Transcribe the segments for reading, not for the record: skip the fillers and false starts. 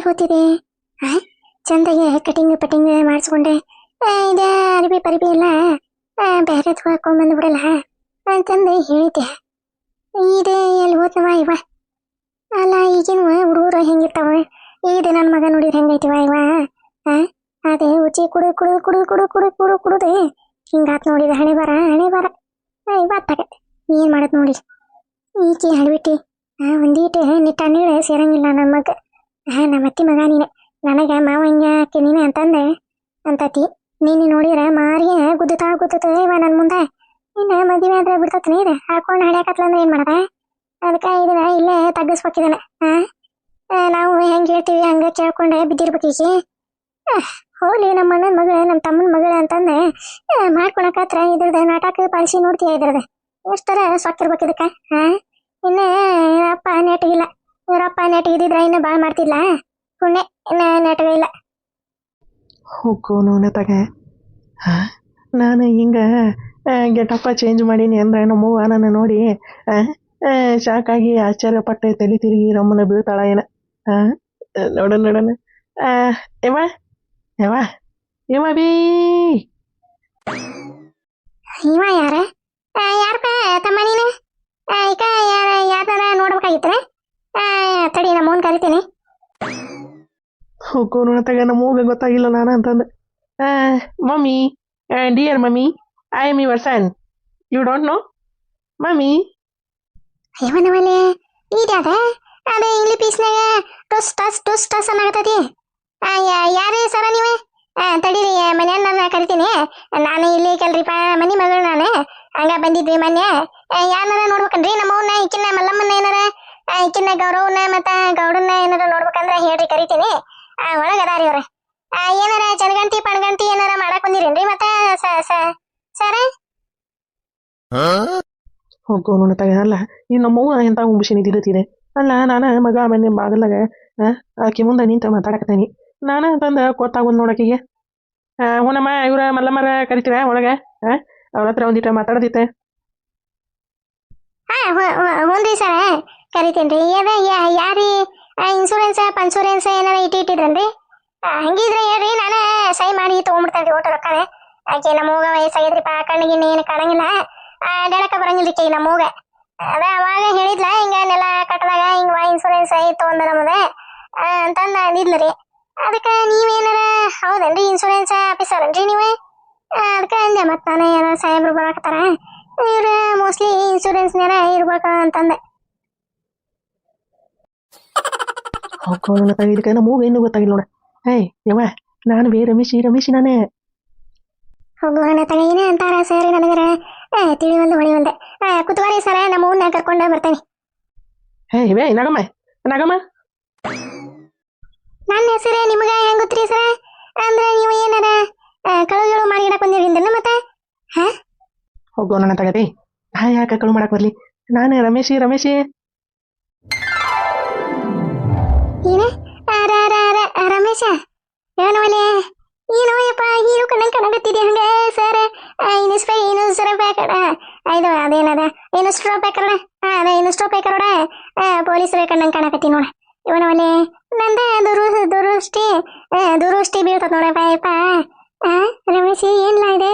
ಹೋಗ್ತಿದೆ ಚಂದಾಗೆ cutting Ponting ಮಾಡಿಸ್ಕೊಂಡೆ ಇದೆ ಅರಿಬಿ ಪರಿಬಿ ಎಲ್ಲ ಬೇರೆ ಹಾಕೊಂಡ್ ಬಂದ್ಬಿಡಲ್ಲ ಅಂತಂದು ಹೇಳಿದ್ದೆ. ಇದೆ ಎಲ್ಲಿ ಹೋದ್ನವ ಇವ. ಅಲ್ಲ ಈಗಿನ ಹುಡುಗರು ಹೆಂಗಿರ್ತಾವ, ಈಗ ನನ್ನ ಮಗ ನೋಡಿದ್ರೆ ಹೆಂಗೈತಿವ ಇವ. ಅದೇ ಉಚ್ಚಿ ಕುಡು ಕುಡು ಕುಡು ಕುಡು ಕುಡು ಕುಡು ಕುಡುದೆ ಹಿಂಗಾತ್ ನೋಡಿದ ಹಣೆ ಬರ ಇವತ್ತಾಗತ್ತೆ. ಏನ್ ಮಾಡತ್ ನೋಡಿ ಈಕಿ ಹಳ್ಬಿಟ್ಟಿ ಒಂದೀಟು ನಿಟ್ಟ ನೀಳೆ ಸೇರಂಗಿಲ್ಲ ನನ್ನ ಮಗ. ನಮ್ಮ ಅತ್ತಿ ಮಗ ನೀನೆ, ನನಗ ಮಾವ ಹಿಂಗೆ ಆಕೆ ನೀನೆ ಅಂತಂದೆ ಅಂತತಿ. ನೀನು ನೋಡಿದ್ರೆ ಮಾರಿಗೆ ಗುದ್ದುತ್ತಾ ಇವ ನನ್ನ ಮುಂದೆ. ಇನ್ನು ಮದುವೆ ಆದ್ರೆ ಬಿಡ್ತತ್ ನೀರು ಹಾಕೊಂಡು ಹಡ್ಯಾಕತ್ಲಂದ್ರೆ ಏನ್ ಮಾಡದ. ಅದಕ್ಕೆ ಇದನ್ನ ಇಲ್ಲೇ ತಗ್ಗಿಸ್ಬೇಕಿದ್ದಾನೆ. ನಾವು ಹೆಂಗೆ ಹೇಳ್ತೀವಿ ಹಂಗೆ ಕೇಳ್ಕೊಂಡೆ ಬಿದ್ದಿರ್ಬೇಕೀಕಿ. ಹೋಗ್ಲಿ ನಮ್ಮ ಅಣ್ಣನ ಮಗಳು ನಮ್ಮ ತಮ್ಮನ ಮಗಳು ಅಂತಂದೆ ಮಾಡ್ಕೊಳಕತ್ರ ಇದ್ರದ್ದು ನಾಟಕ ಪಾಲಿಸಿ ನೋಡ್ತೀಯ ಇದ್ರದ್ದು ಎಷ್ಟರ ಸೊಕ್ಕಿರ್ಬೇಕು ಇದಕ್ಕೆ. ಇನ್ನೇ ಅಪ್ಪ ನೆಟಗಿಲ್ಲ, ಇವರಪ್ಪ ನೆಟಗಿದ್ರೆ ಇನ್ನು ಭಾಳ ಮಾಡ್ತಿಲ್ಲ. ಪುಣ್ಯ ಇನ್ನು ನೆಟಗ ಇಲ್ಲ. ಹೋಗೋನು ತಗ ನಾನು ಹಿಂಗೆ ಗೆಟಪ್ಪ ಚೇಂಜ್ ಮಾಡೀನಿ ಅಂದ್ರೆ ನಮ್ಮವ್ವ ನನ್ನ ನೋಡಿ ಶಾಕಾಗಿ ಆಶ್ಚರ್ಯಪಟ್ಟೆ ತಲೆ ತಿರುಗಿ ರಮ್ಮನ ಬೀಳ್ತಾಳ ಏನ. ನೋಡೋಣ ಯವ ಯವ ಯವ ಬೀ ಇವ ಯಾರಪ್ಪ ತಮ್ಮ ನೀನು? ಈಗ ಯಾವ್ದಾರ ನೋಡ್ಬೇಕಾಗಿತ್ತು ತಡಿ ನಮ್ಮ ಅವ್ನ ಕರಿತೀನಿ. ಹೋಗೋನು ತಗ ನಮ್ಮವ್ಗೆ ಗೊತ್ತಾಗಿಲ್ಲ ನಾನು ಅಂತಂದೆ. Mummy, dear mummy, I am your son, you don't know mummy. ಇವನವಲ್ಲೇ ಇದ್ಯಾದ ಅದೇ ಇಂಗ್ಲಿ ಪೀಸ್ನಾಗ ಟೊಸ್ ಟಸ್ ಅನ್ನಕತ್ತತಿ. ಯಾರೇ ಸರ ನೀವೇ? ತಡೀರಿ ಮನೆಯನ್ನ ಕರಿತೀನಿ. ನಾನು ಇಲ್ಲಿ ಕೆಲ್ರಿಪ್ಪ ಮನಿ ಮಗಳು ನಾನು ಹಂಗ ಬಂದಿದ್ವಿ ಮೊನ್ನೆ. ಯಾರನ್ನಾರ ನೋಡ್ಬೇಕನ್ರಿ ನಮ್ಮವನ್ನ ಈಕಿನ್ನ ಮಲ್ಲಮ್ಮನ ಏನಾರ ಈಕಿನ್ನ ಗೌರವನ್ನ ಮತ್ತ ಗೌಡನ್ನ ಏನಾರ ನೋಡ್ಬೇಕಂದ್ರ ಹೇಳ್ರಿ ಕರಿತೀನಿ. ಒಳಗದಾರಿ ಅವ್ರ ಏನಾರ ಚನಗಂಟಿ ಪಣಗಂಟಿ ಏನಾರ ಮಾಡಕ್ ಬಂದಿರೇನ್ರಿ ಮತ್ತ ಸರ? ಹೋಗೋನು ತಗ ಅಲ್ಲ ಈ ನಮ್ಮವ್ವ ಎಂತ ಉಂಬಿಸಿನಿ ತಿರುತ್ತೀನಿ ಅಲ್ಲ. ನಾನು ಮಗ ಮನೆ ಬಾಗಲಾಗ ಆಕಿ ಮುಂದೆ ನಿಂತ ಮಾತಾಡಕತ್ತೇನಿ. ನಾನು ಅಂತಂದು ಗೊತ್ತಾಗೋದು ನೋಡಕಿಗೆ. ಹೂನಮ್ಮ ಇವ್ರ ಮಲ್ಲಮ್ಮರ ಕರಿತೀರ ಒಳಗೆ? ಅವ್ರ ಹತ್ರ ಒಂದಿಟ ಮಾತಾಡೋದಿತ್ತೆ. ಹ್ಞೂನ್ರಿ ಸರ ಕರಿತೀನಿ ರೀ. ಯಾರಿ ಇನ್ಸೂರೆನ್ಸ್ ಪನ್ಸೂರೆನ್ಸ್ ಏನಾರ ಇಟ್ಟಿದ್ರನ್ರಿ? ಹಂಗಿದ್ರೆ ಹೇಳ್ರಿ ನಾನು ಸೈ ಮಾಡಿ ತೊಗೊಂಡ್ಬಿಡ್ತೇನೆ ರೀ ಓಟೋ ರೊಕ್ಕನೆ. ಆಕೆ ನಮ್ಮ ಹೋಗ ವಯಸ್ಸಾಗಿದ್ರಿಪ್ಪ ಕಣ್ಣಿಗೆ ಏನು ಕಾಣಂಗಿಲ್ಲ, ಅಡ್ಯಾಡಕ ಬರಂಗಿಲ್ಲ ರೀ ನಮ್ಮ ಹೋಗ. ಅದ ಅವಾಗ ಹೇಳಿದ್ಲ ಹಿಂಗ ನೆಲ ಕಟ್ಟದಾಗ ಹಿಂಗ ಇನ್ಸೂರೆನ್ಸ್ ಐತ್ ತೊಗೊಂಡ ನಮ್ಮದೆ ಅಂತಂದು ಅಂದಿದ್ಲು ರೀ. ಅದಕ್ಕೆ ನೀವೇನಾರ ಹೌದೇನ್ರಿ ಇನ್ಸೂರೆನ್ಸ್ ಆಫೀಸರ್ ಅನ್ರಿ ನೀವೇ? ಅದಕ್ಕೆ ಅಂದೆ ಮತ್ತೆ ನಾನು ಏನೋ ಸಾಹೇಬ್ರು ಬರಾಕತ್ತಾರ ಇವ್ರು ಮೋಸ್ಟ್ಲಿ ಇನ್ಸೂರೆನ್ಸ್ನಾರ ಇರ್ಬೇಕು ಅಂತಂದೆ. ಹೋಗೋನು ತಗ ಇದಕ್ಕೆ ನಮ್ಮವ್ಗೆ ಇನ್ನೂ ಗೊತ್ತಾಗಿಲ್ಲ ನೋಡ. ಯವ್ವ ನಾನು ರಮೇಶಿ ನಾನೇ. ಹೋಗೋಣ ತಗ ಏನೇ ಅಂತಾರ ಸರಿ ನನಗರ ತಿಳಿವಲ್ದು ಹೊಳಿವಲ್ದೆ. ಕುತ್ವಾರಿ ಸರ ನಮ್ಮ ಊನ್ನ ಕರ್ಕೊಂಡ ಬರ್ತೇನೆ. ವೇ ನಗಮ್ಮ ನಗಮ್ಮ. ನನ್ನ ಹೆಸರೇ ನಿಮ್ಗ ಹೆಂಗ್ ಗೊತ್ತ್ರಿ ಸರ? ಅಂದ್ರೆ ನೀವು ಏನಾರ ಕಳುಗಳು ಮಾಡಿ ಇಡಕ್ ಬಂದಿರಿಂದ ಮತ್ತೆ? ಹೋಗೋಣ ತಗರಿ ಯಾಕೆ ಕಳು ಮಾಡಕ್ ಬರ್ಲಿ, ನಾನು ರಮೇಶಿ. ಏನ ರಮೇಶ ಏನವಲೆ ಏನೋಯಪ್ಪ ಹೀರೋ ಕಣಗತ್ತಿದೆ ಹಂಗ ಸರ್. ಇನ್ನೂರು ರೂಪಾಯಿ ಇದು ಅದೇನದ ಇನ್ನೂರು ರೂಪಾಯಿ ಕರೋಡ. ಅದೇ ಇನ್ನೂರು ರೂಪಾಯಿ ಕರೋಡ ಪೊಲೀಸರ ಕಣ್ಣಂಗೆ ಕಾಣಕತ್ತಿ ನೋಡ. ಇವನವಲೆ ನಂದ ದುರುಷ್ಟಿ ಬೀಳ್ತದ ನೋಡಪ್ಪ ಯಪ್ಪ. ರಮೇಶ್ ಏನ್ಲ ಇದೆ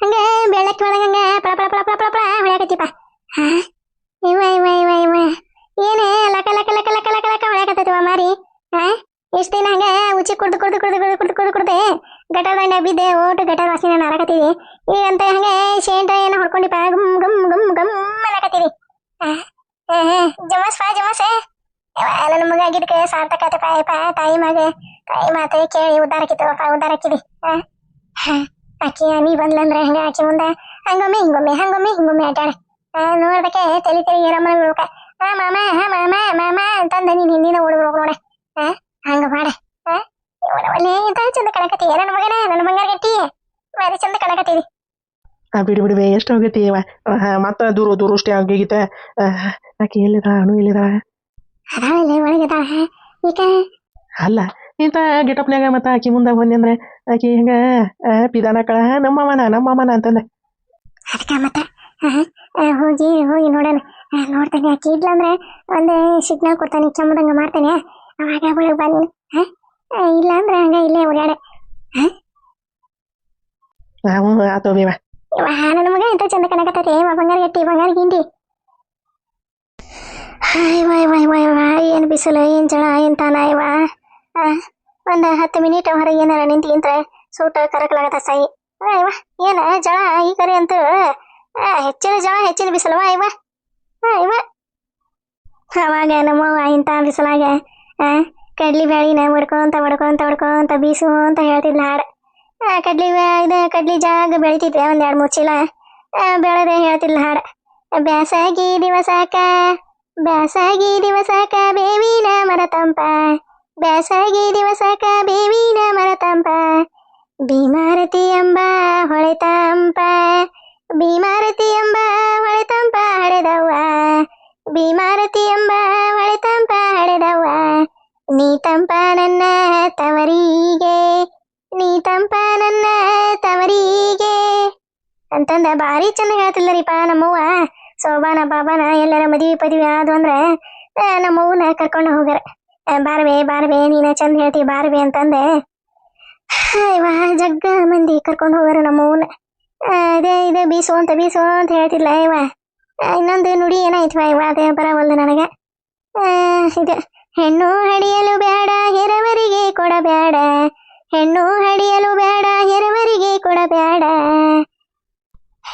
ಹಂಗ ಬೆಳಕ್ಕೆ ಒಳಗಂಗ ಪಳ ಪಳ ಪಳ ಪಳ ಪಳ ಹೊಳ್ಯಾಕತ್ತಿಪ್ಪ. ಇವ ಏನೇ ಲಕ ಲಕ ಲಕ ಲಕ ಲಕ ಲಕ ಹೊಳ್ಯಾಕತ್ತೈತಿವ ಮಾರಿ. ಇಷ್ಟ ದಿನ ಹಂಗ ಉಚ್ಚಿ ಕುಡ್ದು ಗಟರ್ ದಂಡ ಬಿದ್ದೆ ಓಟು ಗಟರ್ ವಾಸನೆ ನಾರಾಕತ್ತೀವಿ. ಈಗಂತ ಹಂಗೆ ಶೇಂಟ ಏನೋ ಹೊಡ್ಕೊಂಡಿಪ್ಪ ಗಮ್ ಗಮ್ ಗಮ್ ಗಮ್ ಅನ್ನಕತ್ತೀವಿ. ಜಮಸ್ ನನ್ನ ಮಗ ಆಗಿದ್ದಕ್ಕೆ ಸಾರ್ಥಕ ಆತಪ್ಪ. ತಾಯಿ ಮಾತೆ ಕೇಳಿ ಉದ್ದಾರಕ್ಕಿದಿ. ಆಕಿ ನೀ ಬಂದ್ಲಂದ್ರೆ ಹಂಗ ಆಕಿ ಮುಂದೆ ಹಂಗೊಮ್ಮೆ ಆಟಾಡ ನೋಡ್ದಕ್ಕೆ ತಲೆ ರಮ್ಮನ ಬೀಳ್ಬೇಕ. ಮಾಮ ಅಂತಂದ ನೀನ್ ಹಿಂದಿನ ಓಡ್ಬೇಕು ನೋಡ. ಹಂಗ ಮಾಡ ಒಳ್ಳೆ ಚಂದ ಕಣಕತ್ತೀಯ ನನ್ನ ಮಗನ, ನನ್ನ ಬಂಗಾರ ಗಟ್ಟಿ ಬಾರಿ ಚಂದ ಕಣಕತ್ತೀವಿ. ಬಿಡಿ ಎಷ್ಟು ಹೋಗೈತಿ ಮತ್ತ ದೂರಷ್ಟೇ ಆಗೀಗಿತ್ತ. ಆಕಿ ಎಲ್ಲಿದ ಅನು ಎಲ್ಲಿದ? ಅದಾವಲ್ಲ ಒಳಗದ ಈಗ ಅಲ್ಲ ಇಂತ ಗೆಟಪ್ನ್ಯಾಗ ಮತ್ತ ಆಕಿ ಮುಂದಾಗ ಬಂದಿ ಅಂದ್ರೆ ಆಕಿ ಹಿಂಗ ಪಿದಾನ ಕಳ ನಮ್ಮಮ್ಮನ ಅಂತಂದೆ. ಅದಕ್ಕ ಮತ್ತ ಹೋಗಿ ನೋಡೋಣ. ನೋಡ್ತಾನೆ ಆಕಿ ಇಡ್ಲಂದ್ರೆ ಒಂದೇ ಸಿಗ್ನಲ್ ಕೊಡ್ತಾನೆ ಚಮ್ಮದಂಗ ಮಾಡ್ತಾನೆ. ಅವಾಗ ಒಳಗೆ ಬನ್ನಿ ಇಲ್ಲ ಅಂದ್ರೆ ಹಂಗ ಇಲ್ಲೇ ಓಡಾಡ ನಾವು ಆತೋ ಬೇವ ನನ್ನ ಮಗ ಎಂತ ಚಂದ ಕಣಕತ್ತೈತೆ ಬಂಗಾರ ಗಟ್ಟಿ ಬಂಗಾರ ಗಿಂಡಿ ಹಾಯ್ ವಾಯ್ ವಾಯ್ ವಾಯ್ ವಾ ಏನು ಬಿಸಿಲು ಏನು ಜಳ ಏನು ತಾನ ಇವ ಒಂದು 10 ಮಿನಿಟ್ ಹೊರಗೆ ಏನಾರ ನಿಂತ್ಕಿಂತ ಸೂಟ ಕರಕಲಾಗತ್ತ ಸಾಯಿ ಇವ ಏನ ಜಳ ಈ ಕರೆ ಅಂತೂ ಹೆಚ್ಚಿನ ಜಳ ಹೆಚ್ಚಿನ ಬಿಸಿಲವ ಇವ ಇವ ಅವಾಗ ನಮ್ಮವ್ವ ಇಂಥ ಬಿಸಿಲಾಗ ಕಡ್ಲಿ ಬ್ಯಾಳಿನ ಹೊಡ್ಕೊಂತ ಬೀಸು ಅಂತ ಹೇಳ್ತಿದ್ಲ ಹಾಡು ಕಡ್ಲಿ ಜಾಗ ಬೆಳಿತಿದ್ದೆ 1-2-3 ಚೀಲ ಬೆಳೆದೆ ಹೇಳ್ತಿದ್ಲ ಹಾಡು ಬ್ಯಾಸಾಗಿ ದಿವಸಾಕ ಬೇವಿನ ಮರ ತಂಪ ಬ್ಯಾಸಾಗಿ ದಿವಸಾಕ ಬೇವಿನ ಮರ ತಂಪ ಭೀಮಾರತಿ ಎಂಬ ಹೊಳೆತಂಪ ಹಡೆದವ್ವ ಭೀಮಾರತಿ ಎಂಬ ಹೊಳೆತಂಪ ಹಡೆದವ್ವ ನೀ ತಂಪ ನನ್ನ ತವರಿಗೆ ಅಂತಂದ ಭಾರಿ ಚಂದ ಹೇಳ್ತಿಲ್ಲರಿಪ್ಪ ನಮ್ಮವ್ವ ಸೋಬಾನ ಬಾಬಾನ ಎಲ್ಲರ ಮದುವೆ ಆದು ಅಂದ್ರೆ ನಮ್ಮವ್ವನ ಕರ್ಕೊಂಡು ಹೋಗ್ಯಾರ ಬಾರ್ಬೆ ನೀನ ಚಂದ ಹೇಳ್ತಿ ಬಾರ್ಬೆ ಅಂತಂದೆ ಇವ ಜಗ್ಗ ಮಂದಿ ಕರ್ಕೊಂಡು ಹೋಗ್ಯಾರ ನಮ್ಮವ್ವನ ಇದೇ ಬೀಸು ಅಂತ ಹೇಳ್ತಿಲ್ಲ ಇವ ಇನ್ನೊಂದು ನುಡಿ ಏನಾಯ್ತವ ಇವ ಅದೇ ಬರವಲ್ದು ನನಗೆ ಇದು ಹೆಣ್ಣು ಹಡಿಯಲು ಬೇಡ ಹೆರವರಿಗೆ ಕೊಡಬೇಡ ಹೆಣ್ಣು ಹಡಿಯಲು ಬೇಡ ಹೆರವರಿಗೆ ಕೊಡಬೇಡ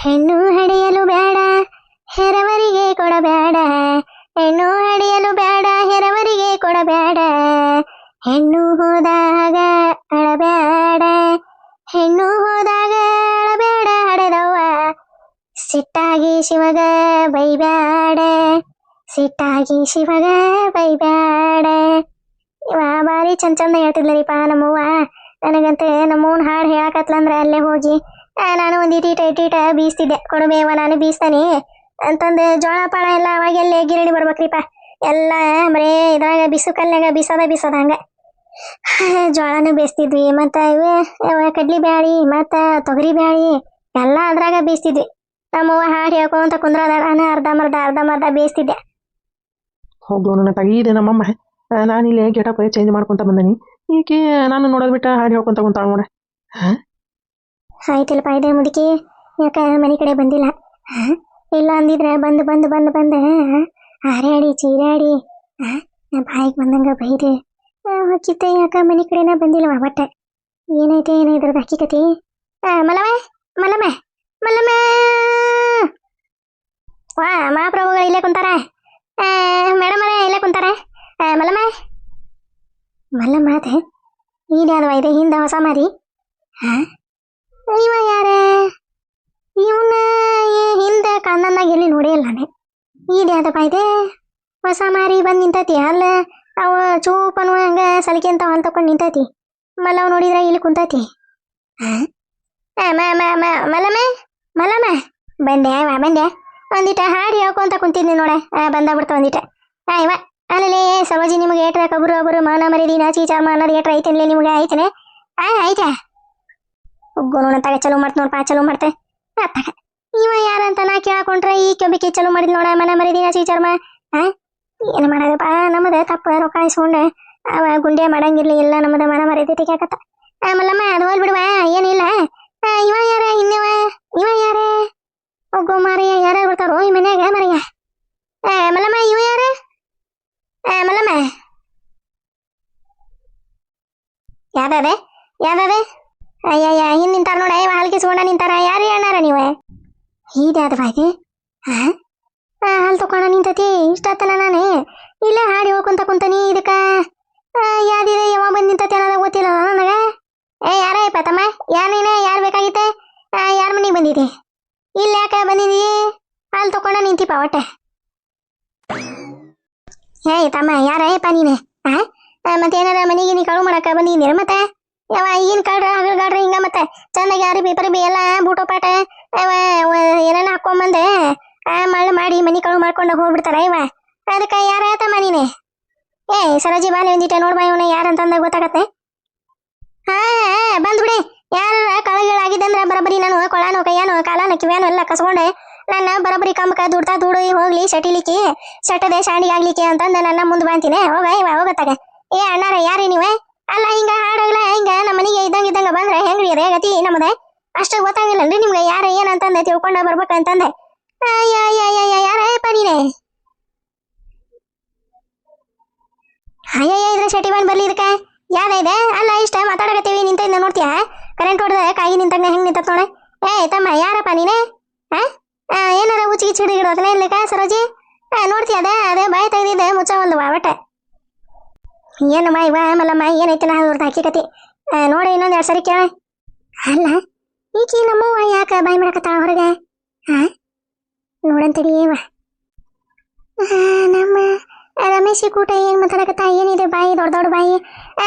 ಹೆಣ್ಣು ಹಡಿಯಲು ಬೇಡ ಹೆರವರಿಗೆ ಕೊಡಬೇಡ ಹೆಣ್ಣು ಹಡಿಯಲು ಬೇಡ ಹೆರವರಿಗೆ ಕೊಡಬೇಡ ಹೆಣ್ಣು ಹೋದಾಗ ಅಳಬೇಡ ಹಡೆದವ್ವ ಸಿಟ್ಟಾಗಿ ಶಿವಗ ಬೈಬ್ಯಾಡ ಇವ ಭಾರಿ ಚಂದ ಹೇಳ್ತಿದ್ಲರಿಪ್ಪ ನಮ್ಮವ್ವ ನನಗಂತೆ ನಮ್ಮವ್ವನ ಹಾಡು ಹೇಳಕತ್ಲಂದ್ರ ಅಲ್ಲೇ ಹೋಗಿ ನಾನು ಒಂದೀಟ ಬೀಸ್ತಿದ್ದೆ ಕೊಡಬೇವ ನಾನು ಬೀಸ್ತಾನೆ ಅಂತಂದು ಜೋಳ ಪಾಳ ಎಲ್ಲ ಅವಾಗೆಲ್ಲೇ ಗಿರಣಿ ಬರ್ಬೇಕ್ರಿಪ್ಪ ಎಲ್ಲ ಬರೇ ಇದ್ರಾಗ ಬಿಸು ಕಲ್ಯಾಗ ಬೀಸೋದ ಹಂಗ ಜೋಳನೂ ಬೇಯಿಸ್ತಿದ್ವಿ ಮತ್ತು ಕಡ್ಲಿ ಬ್ಯಾಳಿ ಮತ್ತು ತೊಗರಿ ಬ್ಯಾಳಿ ಎಲ್ಲ ಅದ್ರಾಗ ಬೀಸ್ತಿದ್ವಿ ನಮ್ಮವ್ವ ಹಾಡು ಹೇಳ್ಕೊಂತ ಕುಂದ್ರದ ನಾನು ಅರ್ಧಂಬರ್ಧ ಬೇಯಿಸ್ತಿದ್ದೆ ಹೌದು ನನ್ನ ತಗೀದೆ ನಮ್ಮಮ್ಮ ನಾನಿಲ್ಲಿ ಗೆಟಪ್ ಚೇಂಜ್ ಮಾಡ್ಕೊತ ಬಂದನಿ ಈಕೆ ನಾನು ನೋಡೋದು ಬಿಟ್ಟ ಹಾಡು ಹೇಳ್ಕೊಂತ ಕುಂತಾಳ ನೋಡ ಆಯ್ತಲ್ಲಪ್ಪ ಇದೆ ಮುದುಕಿ ಯಾಕ ಮನೆ ಕಡೆ ಬಂದಿಲ್ಲ ಇಲ್ಲ ಅಂದಿದ್ರೆ ಬಂದು ಹಾರಾಡಿ ಚೀರಾಡಿ ಬಾಯಿಗೆ ಬಂದಂಗ ಬೈದೆ ಚಿತ್ತ ಯಾಕ ಮನೆ ಕಡೆನ ಬಂದಿಲ್ಲವ ಬಟ್ಟೆ ಏನೈತೆ ಇದ್ರದ್ದು ಹಕ್ಕಿಕತಿ ಮಲ್ಲಮ್ಮ ವಾ ಮಹಾಪ್ರಭುಗಳು ಇಲ್ಲೇ ಕುಂತಾರ ಮೇಡಮರ ಇಲ್ಲೇ ಕುಂತಾರ ಮಲ್ಲಮ್ಮ ಅದೇ ಈಡ್ಯಾದವ ಇದೆ ಹಿಂದೆ ಹೊಸ ಮಾರಿ ಇವ ಯಾರ ಇವನ್ನ ಹಿಂದೆ ಕಣ್ಣನ್ನಾಗ ಎಲ್ಲಿ ನೋಡಿಲ್ಲ ನಾನು ಈಡ್ಯಾದಪ್ಪ ಇದೆ ಹೊಸ ಮಾರಿ ಬಂದು ನಿಂತೈತಿ ಅಲ್ಲ ಅವ ಚೂಪನು ಹಂಗ ಸಲಿಕೆ ಅಂತ ಹೊಲ್ ತಕೊಂಡು ನಿಂತೈತಿ ಮಲ್ಲವ್ ನೋಡಿದ್ರೆ ಇಲ್ಲಿ ಕುಂತೈತಿ ಮಲ್ಲಮ್ಮ ಬಂದೆ ಒಂದಿಟ ಹಾಡು ಹೇಳ್ಕೊಂತ ಕುಂತಿದ್ನಿ ನೋಡ ಬಂದಾಗ್ಬಿಡ್ತ ಒಂದಿಟ ಇವ ಅಲ್ಲೇ ಸರೋಜಿ ನಿಮಗೆ ಏಟ್ರ ಒಬ್ಬರು ಮಾನ ಮರಿದಿ ನಾಚಿ ಚಾಮ ಅನ್ನೋದು ಏಟ್ರ ಐತೇನ್ಲೇ ನಿಮ್ಗೆ ಐತನೆ ಆಯ್ತಾ ಹೋಗೋಣ ತಗ ಚಲೋ ಮಾಡ್ತ ನೋಡ್ಪಾ ಚಲೋ ಮಾಡ್ತೆ ಅತ್ತಾಗ ಇವ ಯಾರಂತ ನಾ ಕೇಳಕೊಂಡ್ರೆ ಈ ಕೆಂಬಿಕೆ ಚಲೋ ಮಾಡಿದ್ ನೋಡ ಮನ ಮರಿದಿ ನಾಚಿ ಚರ್ಮ ಏನು ಮಾಡೋದಪ್ಪ ನಮ್ಮದ ತಪ್ಪ ರೊಕ್ಕ ಇಸ್ಕೊಂಡೆ ಅವ ಗುಂಡೆ ಮಾಡಂಗಿರ್ಲಿ ಇಲ್ಲ ನಮ್ಮದ ಮನ ಮರಿದಿ ತೆಗಿಯಾಕತ್ತ ಮಲ್ಲಮ್ಮ ಅದು ಹೋಲ್ ಬಿಡುವ ಏನಿಲ್ಲ ಇವ ಯಾರ ಇವ ಯಾರ ಹೋಗೋ ಮಾರಿಯ ಯಾರು ಬರ್ತಾರೋ ಈ ಮನ್ಯಾಗ ಮರಿಯ ಮಲ್ಲಮ್ಮ ಇವ ಯಾರ ಮಲ್ಲಮ್ಮ ಯಾವ್ದದೆ ಅಯ್ಯಯ್ಯ ಹಿಂದ್ ನಿಂತಾರ ನೋಡ ಹಾಲು ಕಿಸ್ಕೊಂಡ ನಿಂತಾರ ಯಾರು ಹೇಳಾರ ನೀವ ಹೀದ್ಯಾದವ ಇದೆ ಹಾಲು ತಕೊಂಡ ನಿಂತತಿ ಇಷ್ಟತನ ನಾನು ಇಲ್ಲೇ ಹಾಡಿ ಹೋಗ್ಕೊಂತ ಕುಂತನಿ ಇದಕ್ಕ ಯಾವ್ದಿದೆ ಯಾವ ಬಂದು ನಿಂತತಿ ಅನ್ನೋದಾಗ ಗೊತ್ತಿಲ್ಲ ನನಗ ಯಾರಪ್ಪ ತಮ್ಮ ನೀನೇ ಯಾರು ಬೇಕಾಗಿತ್ತೆ ಯಾರ ಮನೆಗೆ ಬಂದಿದೆ ಇಲ್ಲ ಯಾಕ ಬಂದಿದಿ ಹಾಲು ತಕೊಂಡ ನಿಂತಿಪ್ಪ ಒಟ್ಟೆ ತಮ್ಮ ಯಾರಪ್ಪ ನೀನೆ ಮತ್ತೇನಾರ ಮನೆಗೆ ನೀ ಕಳು ಮಾಡಕ ಬಂದಿದ್ದೀರ ಮತ್ತೆ ಯಾವ ಈಗಿನ ಕಳ್ರಿ ಹಿಂಗ ಮತ್ತೆ ಚಂದಾಗಿ ಯಾರು ಪೇಪರ್ ಬಿ ಎಲ್ಲ ಬೂಟೋ ಪಾಟ ಏನೇನು ಹಾಕೊಂಬಂದೆ ಮಳ್ಳು ಮಾಡಿ ಮನೆ ಕಳು ಮಾಡ್ಕೊಂಡು ಹೋಗ್ಬಿಡ್ತಾರ ಇವ ಅದಕ್ಕೆ ಯಾರ ತಮ್ಮ ನೀನೆ ಸರೋಜಿ ಬಾಲೆ ಒಂದಿಟ ನೋಡ್ಬಾ ಇವನ ಯಾರಂತಂದಾಗ ಗೊತ್ತಾಗತ್ತೆ ಬಂದ್ಬಿಡಿ ಯಾರ ಕಳಗಳಾಗಿದ್ದಂದ್ರ ಬರಬರಿ ನಾನು ಕೊಳಾನೋ ಕೈಯಾನೋ ಕಾಲಾನೋ ಕಿವ್ಯಾನೋ ಎಲ್ಲ ಕಸ್ಕೊಂಡೆ ನನ್ನ ಬರಬರಿ ಕಂಬಕ ದುಡ್ತಾ ಹೋಗ್ಲಿ ಶಟಿಲಿಕ್ಕೆ ಶಟದೆ ಶಾಂಡಿ ಆಗ್ಲಿಕ್ಕೆ ಅಂತಂದ ನನ್ನ ಮುಂದೆ ಬಾಂತೀನಿ ಹೋಗ ಇವ ಹೋಗತ್ತಾಗ ಏ ಅಣ್ಣಾರ ಯಾರೀ ನೀವೇ? ಅಲ್ಲ ಹಿಂಗ ಹಾಡಾಗ್ಲ ಹಿಂಗ ನಮ್ಮ ಮನೆಗೆ ಇದ್ದಂಗ ಬಂದ್ರೆ ಹೆಂಗ್ರಿ ರೇ ಗತಿ ನಮ್ಮದ? ಅಷ್ಟು ಗೊತ್ತಾಗಿಲ್ಲನ್ರಿ ನಿಮ್ಗೆ ಯಾರ ಏನಂತಂದೆ ತಿಳ್ಕೊಂಡ ಬರ್ಬೇಕಂತಂದೆ. ಯಾರಪ್ಪ ನೀನೆ? ಅಯ್ಯಯ್ಯ ಇದ್ರ ಶೆಟಿ ಬಂದ್ ಬರ್ಲಿ ಇದಕ್ಕೆ ಯಾರ ಇದೆ? ಅಲ್ಲ ಇಷ್ಟ ಮಾತಾಡಕತ್ತೀವಿ ನಿಂತಿಂದ ನೋಡ್ತೀಯ ಕರೆಂಟ್ ಹೊಡೆದ ಕಾಯಿ ನಿಂತಂಗ ಹೆಂಗ್ ನಿಂತ ನೋಡ. ಏ ತಮ್ಮ ಯಾರಪ್ಪ ನೀನೆ? ಏನಾರ ಉಚ್ಚಿಗೆ ಚಿಡಿ ಗಿಡೋದಲ್ಲ ಇರ್ಲಿಕ್ಕ ಸರೋಜಿ? ನೋಡ್ತೀಯ ಅದೇ ಬಾಯಿ ತೆಗ್ದಿದ್ದೆ ಮುಚ್ಚ ಒಂದು ಒಟ್ಟೆ ಏನಮ್ಮ ಇವ ಮಲ್ಲಮ್ಮ ಏನೈತಿ ನಾ ಅವ್ರದ್ದು ಹಾಕಿಕತಿ ನೋಡಿ ಇನ್ನೊಂದು 2 ಸರಿ ಕೇಳ. ಅಲ್ಲ ಈಕಿ ನಮ್ಮವ್ವ ಯಾಕ ಬಾಯಿ ಮಾಡಕತ್ತಾಳ ಹೊರಗೆ? ನೋಡಂತಡಿ ಇವ ನಮ್ಮ ರಮೇಶಿ ಕೂಟ ಏನ್ ಮಾತಾಡಕತ್ತ ಏನಿದೆ ಬಾಯಿ ದೊಡ್ಡ ದೊಡ್ಡ ಬಾಯಿ.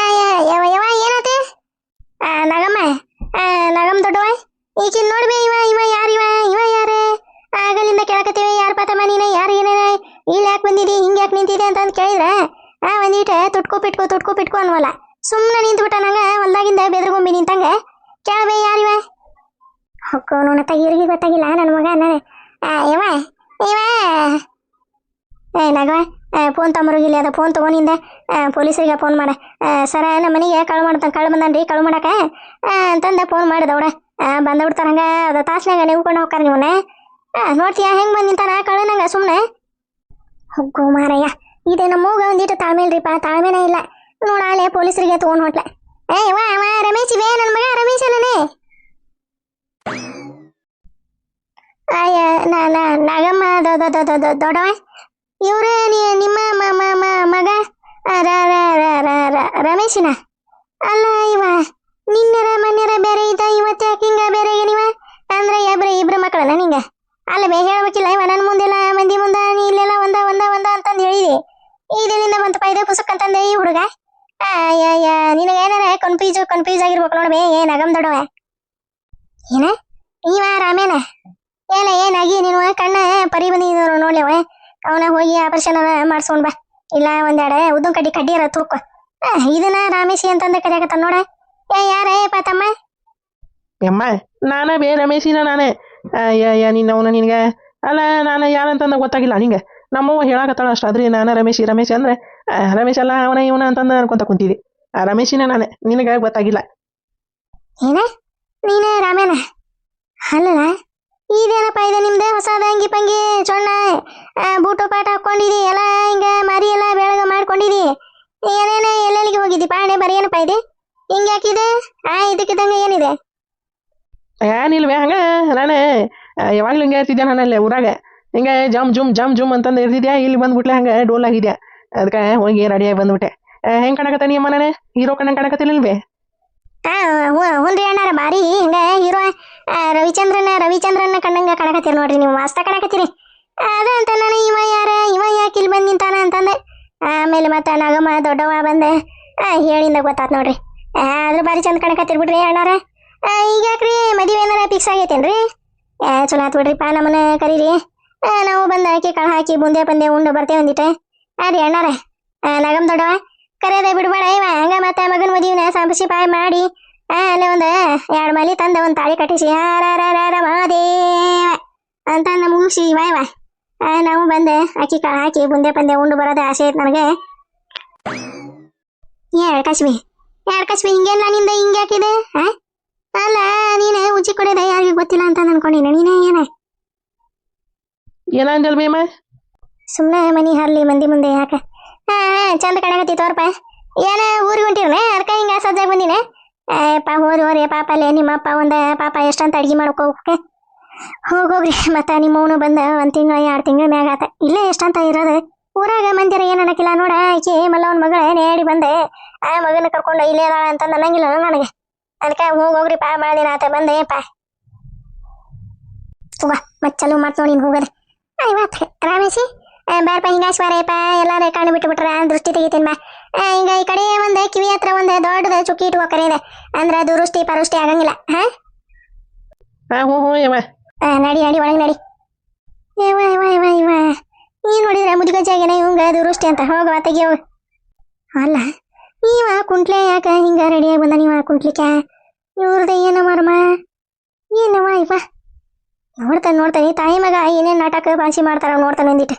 ಯವ ಯವ ಏನತೆ? ನಗಮ್ಮ ದೊಡ್ಡವ ಈಕಿನ್ ನೋಡ್ಬೇ ಇವ ಯಾರು ಇವ ಯಾರೇ ಆಗಲಿಂದ ಕೇಳಕತ್ತೀವಿ ಯಾರ ಪಾತಮ್ಮ ನೀನ ಯಾರು ಏನೇನ ಇಲ್ಲಿ ಯಾಕೆ ಬಂದಿದಿ ಹಿಂಗೆ ಯಾಕೆ ನಿಂತಿದೆ ಅಂತ ಕೇಳಿದ್ರೆ ಒಂದೀಟ ತುಟ್ಕೋ ಪಿಟ್ಕೋ ಅನ್ವಲ್ಲ ಸುಮ್ಮನೆ ನಿಂತ್ಬಿಟ್ಟ ನಂಗ ಹೊಲ್ದಾಗಿಂದ ಬೆದ್ರಗೊಂಬಿ ನಿಂತಂಗ ಕೇಳಬೇ ಯಾರಿವ? ಹೊಕ್ಕೋ ನೋಡತ್ತ ಇವ್ರಿಗೆ ಗೊತ್ತಾಗಿಲ್ಲ ನನ್ನ ಮಗ ಇವ ನಗವ ಫೋನ್ ತಮ್ಮರುಗಿಲ್ಲ ಅದ ಫೋನ್ ತಗೊಂಡಿಂದ ಪೊಲೀಸರಿಗೆ ಫೋನ್ ಮಾಡ ಸರ ನಮ್ಮ ಮನೆಗೆ ಕಳು ಬಂದನ್ರಿ ಕಳು ಮಾಡಕ ಅಂತಂದ ಫೋನ್ ಮಾಡಿದವಡ ಬಂದ್ಬಿಡ್ತಾರ ಹಂಗ ಅದ ತಾಸ್ನಾಗ ನೆವ್ಕೊಂಡು ಹೋಗ್ತಾರ ನೀವನ್ನ ನೋಡ್ತೀಯ ಹೆಂಗ್ ಬಂದ್ ನಿಂತಾನ ಕಳು ನಂಗ ಸುಮ್ಮನೆ. ಹೊಗ್ಗೋ ಮಾರಯ್ಯ ಇದೆ ನಮ್ಮೂಗ ಒಂದಿಟ್ಟು ತಾಳ್ಮೆ ಇಲ್ರಿಪ್ಪ ತಾಳ್ಮೆನೇ ಇಲ್ಲ ನೋಡಾಲೆ ಪೊಲೀಸರಿಗೆ ತಗೊಂಡ್ ಹೊಟ್ಲೆ. ಅವ ರಮೇಶ್ ಇವೆ ನನ್ನ ಮಗ ರಮೇಶ ನಾನೇ. ನಗಮ್ಮ ದೊಡ್ಡವ ಇವ್ರೆ ನಿಮ್ಮ ಮಗ ರಮೇಶಿನ? ಅಲ್ಲ ಇವ ನಿನ್ನೆರ ಮನ್ನೆರ ಬೇರೆ ಇದ್ದ ಇವತ್ತು ಯಾಕೆ ಹಿಂಗ ಬೇರೆ ನೀವ ಅಂದ್ರೆ ಇಬ್ರು ಮಕ್ಕಳಲ್ಲ ನಿಂಗ? ಅಲ್ಲ ಬೇ ಹೇಳ್ಬೇಕಿಲ್ಲ ಇವ ನನ್ನ ಮುಂದೆಲ್ಲ ಮಂದಿ ಮುಂದ ನೀ ಇಲ್ಲೆಲ್ಲ ಒಂದ ಅಂತಂದು ಹೇಳಿದಿ ಇದರಿಂದ ಬಂತಪ್ಪ ಇದೆ ಪುಸ್ತಕ ಅಂತಂದೆ ಈ ಹುಡುಗ. ನಿನಗೆ ಏನಾರ ಕನ್ಫ್ಯೂಸ್ ಆಗಿರ್ಬೇಕು ನೋಡ್ಬೇ ನಗಮ್ ದೊಡ್ಡವ. ಏನ ಇವ ರಾಮೇನ ಏನಾಗಿ ನೀನು ಕಣ್ಣ ಪರಿ ಬಂದಿದ್ರು ನೋಡ್ಲಿವ ಅವನ ಹೋಗಿ ಆಪರೇಷನ್ ಮಾಡ್ಸ್ಕೊಂಡ್ ಬಾ ಇಲ್ಲ ಒಂದೆರಡು ಉದ್ದನ್ ಕಡ್ಡಿ ಇರ ತುರ್ಕೊ ಇದನ್ನ ರಾಮೇಶಿ ಅಂತಂದ ಕರೆಯಾಕತ್ತ ನೋಡ. ಯಾರೇ ಪಾತಮ್ಮ? ಯಮ್ಮ ನಾನ ಬೇ ರಮೇಶಿನ ನಾನೇ. ನಿನ್ನವನ ನಿನಗೆ ಅಲ್ಲ ನಾನು ಯಾರಂತಂದ ಗೊತ್ತಾಗಿಲ್ಲ ನಿಂಗೆ ನಮ್ಮವ್ವ ಹೇಳಾಕತ್ತಾಳ ಅಷ್ಟು ಆದ್ರಿ ನಾನು ರಮೇಶ್ ಅಂದ್ರೆ ರಮೇಶ್ ಅಲ್ಲ ಅವನ ಇವನ ಅಂತಂದ ಅನ್ಕೊಂತ ಕುಂತಿದ್ದಿ. ರಮೇಶಿನ ನಾನೇ ನಿನಗೆ ಗೊತ್ತಾಗಿಲ್ಲ. ಏನ ನೀನ ರಾಮೇನ? ಅಲ್ಲಲ್ಲ ಇದೇನಪ್ಪ ಇದೆ ನಿಮ್ದೆ ಹೊಸದ ಅಂಗಿ ಪಂಗಿ ಚೊಣ್ಣ ಬೂಟು ಪಾಟ ಹಾಕೊಂಡಿದಿ ಎಲ್ಲ ಹಿಂಗ ಮರಿ ಎಲ್ಲ ಬೆಳಗ ಮಾಡ್ಕೊಂಡಿದಿ ಏನೇನ ಎಲ್ಲೆಲ್ಲಿಗೆ ಹೋಗಿದ್ದಿ ಪಾಣೆ ಬರೀ ಏನಪ್ಪ ಇದೆ ಹಿಂಗೆ ಹಾಕಿದೆ? ಇದಕ್ಕಿದ್ದಂಗೆ ಏನಿದೆ? ಏನಿಲ್ವೇ ಹಂಗ ನಾನೇ ಯಾವಾಗ್ಲೂ ಹಿಂಗೆ ಇರ್ತಿದ್ದೆ ನಾನಲ್ಲೇ ಊರಾಗ ಹಿಂಗೆ ಜಮ್ ಜುಮ್ ಅಂತಂದು ಇರ್ತಿದ್ಯಾ ಇಲ್ಲಿ ಬಂದ್ಬಿಟ್ಲೆ ಹಂಗೆ ಡೋಲ್ ಆಗಿದ್ಯಾ ಅದಕ್ಕೆ ಹೋಗಿ ರೆಡಿಯಾಗಿ ಬಂದ್ಬಿಟ್ಟೆ. ಹೆಂಗೆ ಕಾಣಕತ್ತ ನೀ ಅಮ್ಮ ನಾನೇ ಹೀರೋ ಕಣ್ಣಂಗೆ ಕಾಣಕತ್ತಿಲ್ವೇ? ಹುನ್ರಿ ಅಣ್ಣಾರ ಬಾರಿ ಹಿಂಗ ಹೀರೋ ರವಿಚಂದ್ರನ ಕಣ್ಣಂಗ ಕಾಣಕತ್ತೀರಿ ನೋಡ್ರಿ ನೀವು ಮಸ್ತ ಕಾಣಕತ್ತೀರಿ. ಅದ ಅಂತ ನಾನು ಇವ ಯಾಕೆ ಇಲ್ಲಿ ಬಂದ್ ನಿಂತಾನ ಅಂತಂದೆ. ಆಮೇಲೆ ಮತ್ತೆ ನಗಮ್ಮ ದೊಡ್ಡವ ಬಂದೆ ಹೇಳಿಂದ ಗೊತ್ತಾತ್ ನೋಡ್ರಿ. ಆದ್ರೂ ಬಾರಿ ಚಂದ ಕಾಣಕತ್ತೀರಿ ಬಿಡ್ರಿ ಅಣ್ಣಾರ. ಈಗ ಯಾಕ್ರಿ ಮದುವೆ ಏನಾರ ಫಿಕ್ಸ್ ಆಗೈತೇನ್ರಿ? ಚಲೋ ಆತ್ ಬಿಡ್ರಿಪ್ಪ ನಮ್ಮನ್ನ ಕರೀರಿ ನಾವು ಬಂದ ಹಾಕಿ ಕಾಳು ಹಾಕಿ ಬುಂದೆ ಪಂದೆ ಉಂಡು ಬರ್ತೇವೆ ಒಂದಿಟ್ಟೆ. ರೀ ಅಣ್ಣಾರ ನಗಮ್ ದೊಡ್ಡವ ಕರೆಯದೆ ಬಿಡ್ಬೇಡ ಇವ ಹಂಗ ಮತ್ತೆ ಮಗನ ಮದುವೆನ ಸಂಪಸಿ ಪಾಯ ಮಾಡಿ ಅಲ್ಲೇ ಒಂದು 2 ಮಲಿ ತಂದ ಒಂದು ತಾಳಿ ಕಟ್ಟಿಸಿ ಮಹಾದೇವ ಅಂತಂದ ಮುಗಿಸಿ ಇವ ನಾವು ಬಂದೆ ಅಕ್ಕಿ ಕಾಳು ಹಾಕಿ ಬುಂದೆ ಪಂದೆ ಉಂಡು ಬರೋದೇ ಆಸೆ ಐತೆ ನನಗೆ. ಎರಡು ಕಶ್ಮಿ ಹಿಂಗೆಲ್ಲ ನಿಂದ ಹಿಂಗೆ ಹಾಕಿದೆ? ಅಲ್ಲ ನೀನೆ ಉಚ್ಚಿ ಕೊಡೋದ ಯಾರಿಗೆ ಗೊತ್ತಿಲ್ಲ ಅಂತ ಅನ್ಕೊಂಡಿನ ನೀನೇ ಏನಂದಲ್ ಭೀಮ? ಸುಮ್ಮನೆ ಮನಿ ಹರ್ಲಿ ಮಂದಿ ಮುಂದೆ ಯಾಕ ಚಂದ ಕಾಣಕತ್ತಿ ತೋರ್ಪ. ಏನ ಊರಿಗೆ ಹೊಂಟಿರ್ನೆ ಅದಕ್ಕೆ ಹಿಂಗ ಸಜ್ಜಾಗಿ ಬಂದಿನ. ಹೋರಿ ಪಾಪ ಅಲ್ಲೇ ನಿಮ್ಮ ಅಪ್ಪ ಒಂದು ಪಾಪ ಎಷ್ಟಂತ ಅಡ್ಗೆ ಮಾಡ್ಕೋಕೆ ಹೋಗೋಗ್ರಿ ಮತ್ತೆ ನಿಮ್ಮವನು ಬಂದ 1 ತಿಂಗಳು 2 ತಿಂಗಳ ಮ್ಯಾಗ ಆತ ಇಲ್ಲೇ ಎಷ್ಟಂತ ಇರೋದು ಊರಾಗ ಮಂದಿರ ಏನ್ ಅನ್ನಕಿಲ್ಲ ನೋಡ ಆಕಿ ಮಲ್ಲವನ್ ಮಗಳ ನೇಡಿ ಬಂದೆ ಮಗನ ಕರ್ಕೊಂಡು ಇಲ್ಲೇ ಅದಾಳ ಅಂತ ಅನ್ನಂಗಿಲ್ಲ ನನಗೆ. ಅದಕ್ಕೆ ಹೋಗೋಗ್ರಿ ಪಾ ಭಾಳ ದಿನ ಆತ ಬಂದೆ ಪಾ ಸುಗ ಮತ್ತೆ ಚಲೋ ಮಾತು ನೋಡಿ ಹೋಗೋದು. ಇವತ್ತು ರಾಮೇಶಿ ಬೇರಪ್ಪ ಹಿಂಗಾಶ್ವಾರಪ್ಪ ಎಲ್ಲಾರ ಕಣ್ಣು ಬಿಟ್ಬಿಟ್ರ ದೃಷ್ಟಿ ತೆಗಿತೀನಿ ಬಾ. ಹಿಂಗ ಈ ಕಡೆ ಒಂದು ಕಿವಿ ಹತ್ರ ಒಂದು ದೊಡ್ಡದ ಚುಕ್ಕಿ ಇಟ್ಕೋಕರೆ ಇದೆ ಅಂದ್ರೆ ದುರುಷ್ಟಿ ಪರುಷ್ಟಿ ಆಗಂಗಿಲ್ಲ. ನಡಿ ಒಳಗೆ ನಡಿ. ಇವ ನೀನ್ ನೋಡಿದ್ರೆ ಮುದುಗಜ್ಜಾಗೇನೆ ಇವಂಗ ದುರುಷ್ಟಿ ಅಂತ ಹೋಗವ ತೆಗಿಯವ. ಅಲ್ಲ ಇವ ಕುಂಟ್ಲೆ ಯಾಕ ಹಿಂಗ ರೆಡಿಯಾಗಿ ಬಂದ ನೀವ ಕುಂಟ್ಲಿಕ್ಕ ಇವ್ರದ ಏನ ಮರ್ಮ ಏನವ ಇವ ನೋಡ್ತಾನೆ ತಾಯಿ ಮಗ ಏನೇನ್ ನಾಟಕ ಭಾಷೆ ಮಾಡ್ತಾರ ನೋಡ್ತಾನೆ ಒಂದಿಟ್ಟು.